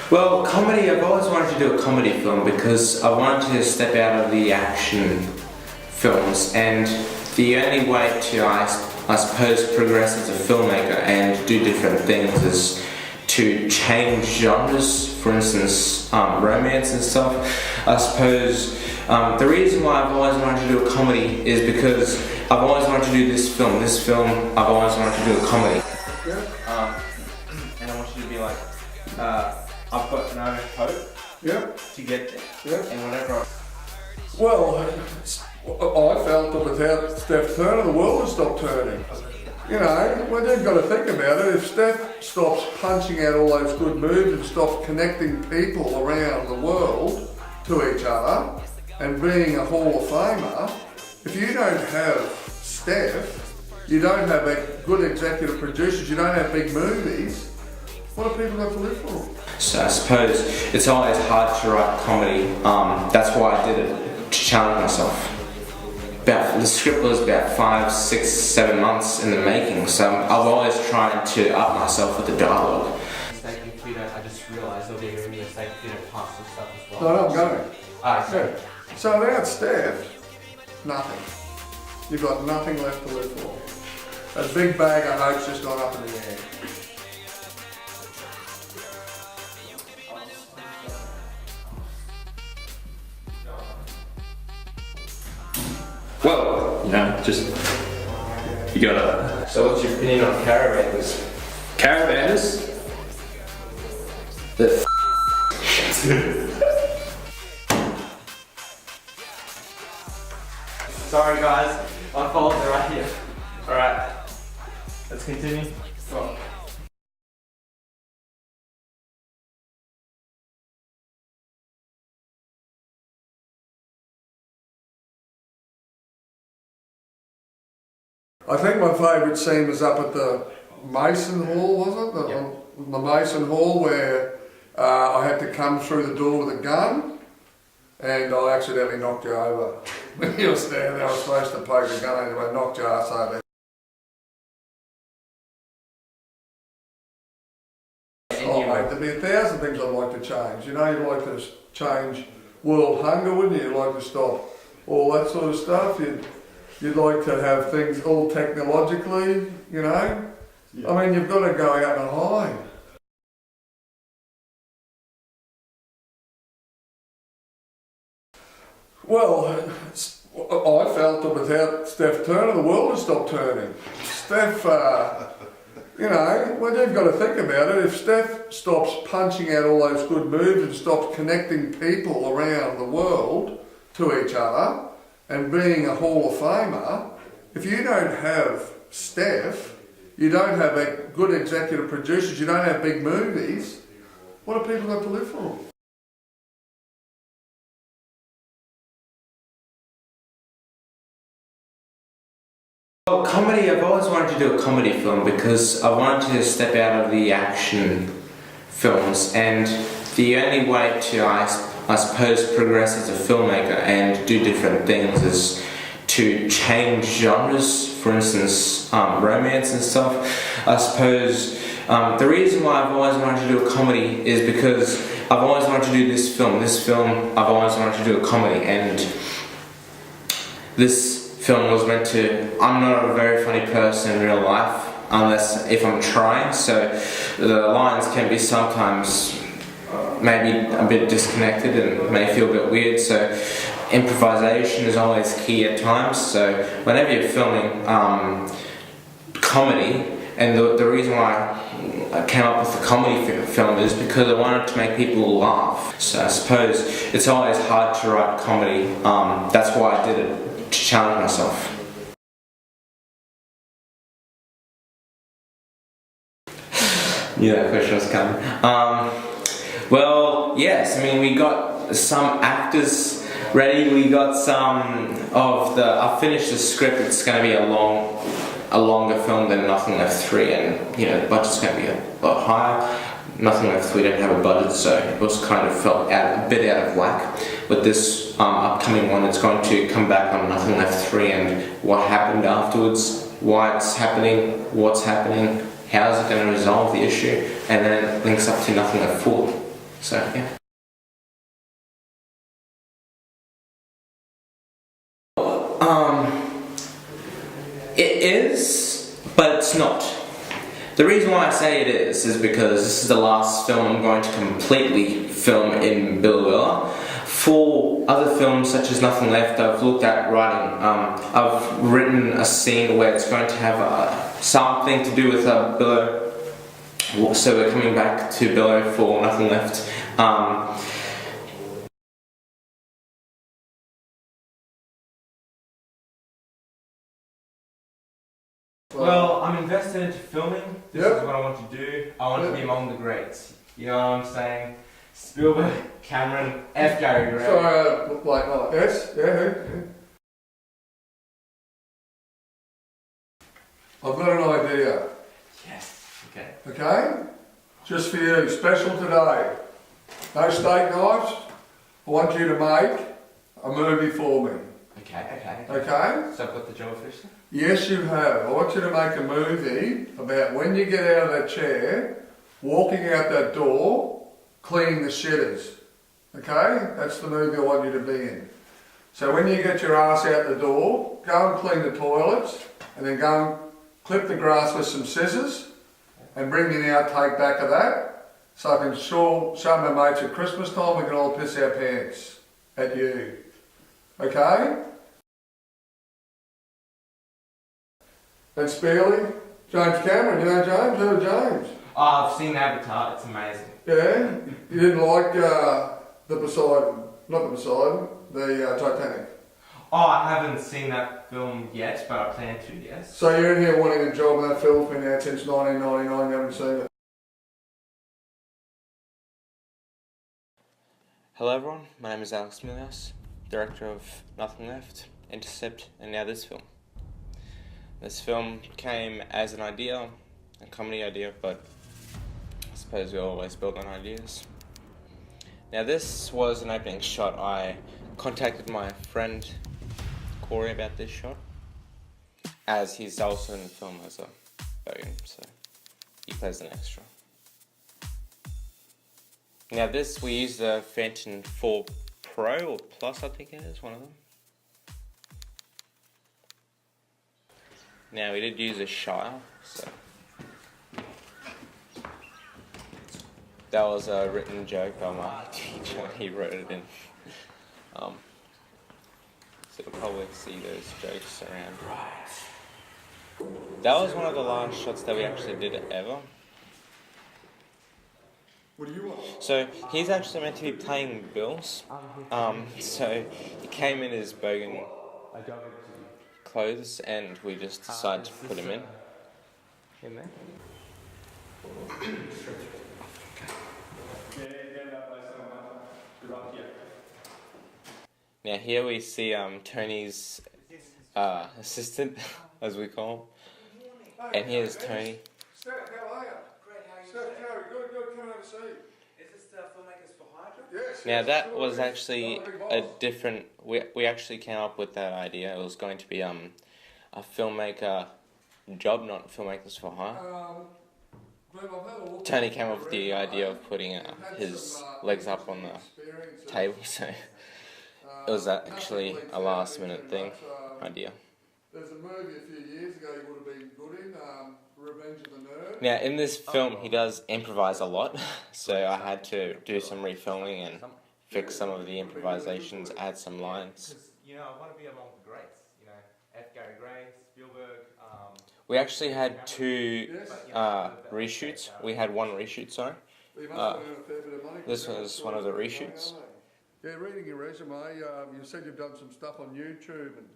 Well, comedy, I've always wanted to do a comedy film because I wanted to step out of the action films, and the only way to, I suppose, progress as a filmmaker and do different things is to change genres, for instance, romance and stuff. I suppose the reason why I've always wanted to do a comedy is because I've always wanted to do this film. I've always wanted to do a comedy. And I want you to be like, I've got no hope to get there. And whenever Well, I felt that without Steph turning, the world would stop turning. You know, well, you've got to think about it. If Steph stops punching out all those good moves and stops connecting people around the world to each other and being a Hall of Famer, if you don't have Steph, you don't have good executive producers, you don't have big movies, what do people have to live for? So I suppose it's always hard to write comedy. That's why I did it, to challenge myself. The script was about 5, 6, 7 months in the making, so I've always tried to up myself with the dialogue. I just realised there'll be a mistake if you don't pass this stuff as well. No, I'm going. Good. So without Steph, nothing. You've got nothing left to live for. A big bag of hope's just gone up in the air. Well, you know, just, you gotta... So what's your opinion on caravans? Caravans? The Sorry guys, my fault, they're right here. Alright, let's continue. I think my favourite scene was up at the Mason Hall, was it? The Mason Hall where I had to come through the door with a gun and I accidentally knocked you over. When you were standing there, I was supposed to poke a gun and I knocked your ass over. Oh mate, there'd be 1,000 things I'd like to change. You know, you'd like to change world hunger, wouldn't you? You'd like to stop all that sort of stuff. You'd like to have things all technologically, you know? Yeah. I mean, you've got to go out and hide. Well, I felt that without Steph turning, the world would stop turning. Steph, you know, well, you've got to think about it. If Steph stops punching out all those good moves and stops connecting people around the world to each other, and being a Hall of Famer, if you don't have Steph, you don't have good executive producers, you don't have big movies, what do people have to live for? Well, comedy, I've always wanted to do a comedy film because I wanted to step out of the action films, and the only way to, I suppose, progress as a filmmaker and do different things is to change genres, for instance, romance and stuff. I suppose the reason why I've always wanted to do a comedy is because I've always wanted to do this film. I've always wanted to do a comedy, and this film was meant to... I'm not a very funny person in real life, unless if I'm trying, so the lines can be sometimes maybe a bit disconnected and may feel a bit weird, so improvisation is always key at times. So whenever you're filming comedy, and the reason why I came up with the comedy film is because I wanted to make people laugh. So I suppose it's always hard to write comedy. That's why I did it, to challenge myself. Yeah, that question was coming. Well, yes, I mean, we got some actors ready, we got some of the... I finished the script, it's going to be a longer film than Nothing Left 3, and, you know, the budget's going to be a lot higher. Nothing Left 3 didn't have a budget, so it was kind of felt a bit out of whack. With this upcoming one, it's going to come back on Nothing Left 3 and what happened afterwards, why it's happening, what's happening, how is it going to resolve the issue, and then it links up to Nothing Left 4. So yeah. It is, but it's not. The reason why I say it is because this is the last film I'm going to completely film in Billawilla. For other films such as Nothing Left, I've looked at writing. I've written a scene where it's going to have something to do with Billow. So we're coming back to Billow for Nothing Left. Well, I'm invested into filming. This is what I want to do. I want to be among the greats. You know what I'm saying? Spielberg, Cameron, F. Gary Gray. So, yes? Yeah. I've got an idea. Yes. Okay. Okay? Just for you, special today. No steak knives. I want you to make a movie for me. Okay. Okay? So I've got the job officially? Yes, you have. I want you to make a movie about when you get out of that chair, walking out that door, cleaning the shitters. Okay? That's the movie I want you to be in. So when you get your ass out the door, go and clean the toilets, and then go and clip the grass with some scissors, and bring me an outtake back of that, so I can show my mates at Christmas time we can all piss our pants at you. Okay? And Spearley, James Cameron, you know James? Who James? Oh, I've seen Avatar, it's amazing. Yeah? You didn't like the Poseidon, not the Poseidon, the Titanic? Oh, I haven't seen that film yet, but I plan to, yes. So you're in here wanting a job and that film's been out since 1999, you haven't seen it? Hello everyone, my name is Milios, director of Nothing Left, Intercept, and now this film. This film came as an idea, a comedy idea, but I suppose we always build on ideas. Now this was an opening shot. I contacted my friend Corey about this shot, as he's also in the film as a Bogan, so he plays an extra. Now this, we used the Phantom 4 Pro or Plus, I think it is, one of them. Now we did use a Shire, so that was a written joke by my teacher. He wrote it in. So you'll probably see those jokes around. That was one of the last shots that we actually did ever. What do you want? So he's actually meant to be playing Bills. So he came in his Bogan clothes, and we just decided to put him in. In there. Now here we see Tony's assistant, as we call him, and here's Tony. Steph, how are you? Great, how are you? Steph, good, come and have a seat. Is this the filmmakers for Hydra? Yes. Now that was actually a different. We actually came up with that idea. It was going to be a filmmaker job, not filmmakers for hire. Tony came up with the idea of putting his legs up on the table, so it was actually a last minute thing idea. There's a movie a few years ago you would have been good in, Revenge of the Nerd. Now in this film he does improvise a lot, so I had to do some refilming and fix some of the improvisations, add some lines. You know, I want to be among the greats. You know, F. Gary Gray, Spielberg. We actually had two reshoots. We had one reshoot, sorry. This was one of the reshoots. Yeah, reading your resume, you said you've done some stuff on YouTube. And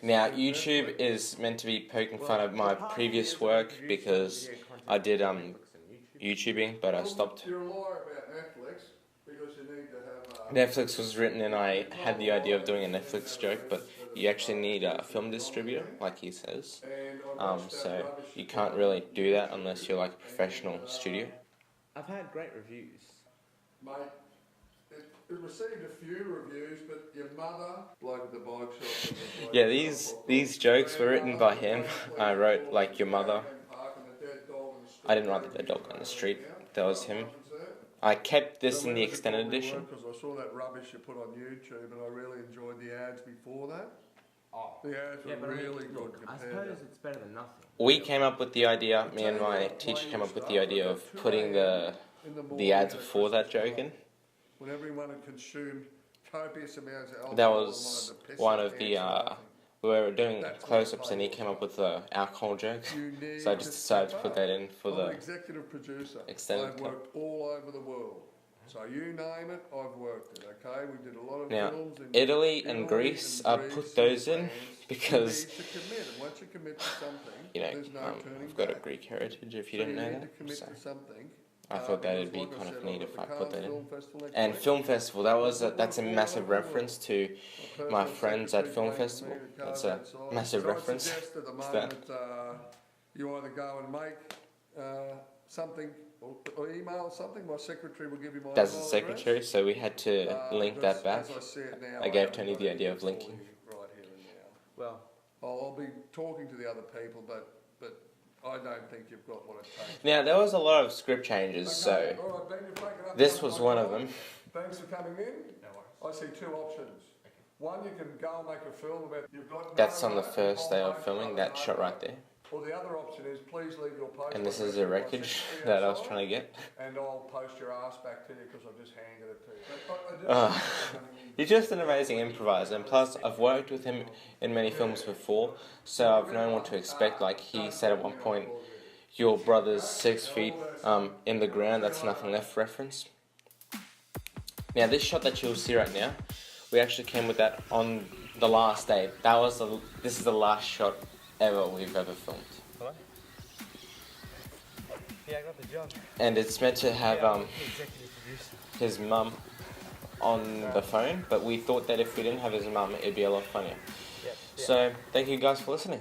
now, YouTube is meant to be poking fun at my previous work because I did YouTubing, but I stopped. You're a liar about Netflix because you need to have... Netflix was written and I had the idea of doing a Netflix joke, but you actually need a film distributor, like he says. So you can't really do that unless you're like a professional studio. I've had great reviews. Mate, it received a few reviews, but your mother, bloke at the bike shop... Yeah, these jokes were written by him. I wrote, like, your mother. I didn't write the dead dog on the street. That was him. I kept this in the extended edition. Because I saw that rubbish you put on YouTube, and I really enjoyed the ads before that. Oh. The ads were really good I compared suppose to... it's better than nothing. We came up with the idea, me and my teacher came up with the idea of putting the ads before that joking. When everyone had consumed copious amounts of alcohol, That and was wanted to piss one their of the, pants and nothing. we were doing close-ups and he came up with the alcohol jokes. You need So I just decided to put that in for I'm the an executive producer. extended I've cut. worked all over the world. So you name it, I've worked it, okay? We did a lot of Now, films in Italy and Greece, I put those in because, you need to commit, and once you commit to something, you know, there's no turning we've got a back. Greek heritage if you So didn't know need to that. commit So to something. I thought that'd because be like I kind of said, neat I've if got I the put that Cannes in. Film Festival next And week. Film Festival, that's a massive reference to my friends at Film Festival. That's a massive So I reference suggest at the to that. moment you either go and make something or email something. My secretary will give you my That's the email secretary, address. so we had to link Because that back. As I see it now, I gave haven't Tony got the idea anything of for linking. you right here and now. Well, I'll be talking to the other people, but I don't think you've got what it takes. Now, there was a lot of script changes, Okay, so all right, Ben, you've taken up this enough was my one of time. them. Thanks for coming in. no worries. I see two options. One, you can go and make a film about you've got. That's no on the right, first day of no filming, right, that no shot right right. there. Or the other option is please leave your post. And this address is the with my wreckage secretary that I was outside, trying to get. And I'll post your ass back to you because I've just handed it to you. He's just an amazing improviser, and plus I've worked with him in many films before, so I've known what to expect. Like he said at one point, your brother's 6 feet in the ground, that's nothing left reference. Now this shot that you'll see right now, we actually came with that on the last day. This is the last shot ever we've ever filmed. Hello? Yeah, I got the job. And it's meant to have Executive producer. his mum on the phone, but we thought that if we didn't have his mum, it'd be a lot funnier. Yep. So, thank you guys for listening.